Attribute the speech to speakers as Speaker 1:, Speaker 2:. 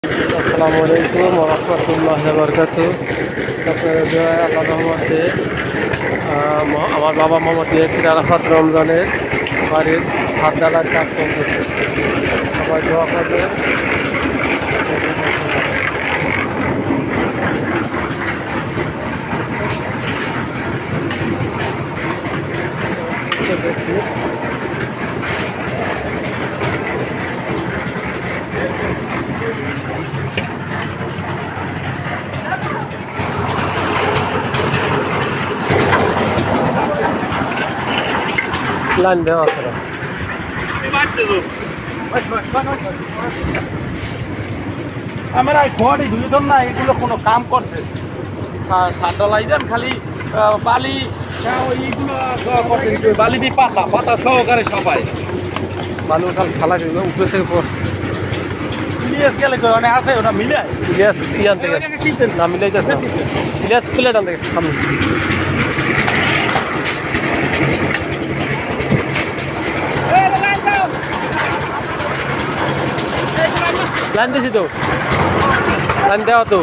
Speaker 1: আসসালামু আলাইকুম ওয়া রাহমাতুল্লাহি ওয়া বারাকাতুহু। আপনাদের দোয়ায় আল্লাহর রহমতে আমার বাবা মোহাম্মদ ইয়াসির আরাফাত রমজানের বাড়ির ছাদ ঢালাইয়ের কাজ চলতেছে। সবাই দোয়া করবেন। দেখছি লাইন দেওয়া আছে না।
Speaker 2: আমরা ঘরে দুজন না এগুলো কোনো কাম করছে সাতলাই দেন খালি বালি এইগুলো করছেন বালি দিয়ে পাতা পাতা সহকারে সবাই
Speaker 1: বালু কাল খালা দিল উপরে থেকে
Speaker 2: ইলিয়াস গেলে অনেক আছে ওটা মিলে
Speaker 1: ইলিয়াস ইয়ান থেকে না মিলাই যাচ্ছে ইলিয়াস প্লেট আনতে গেছে সামনে। লাইন দিছি তো লাইন দেওয়া তো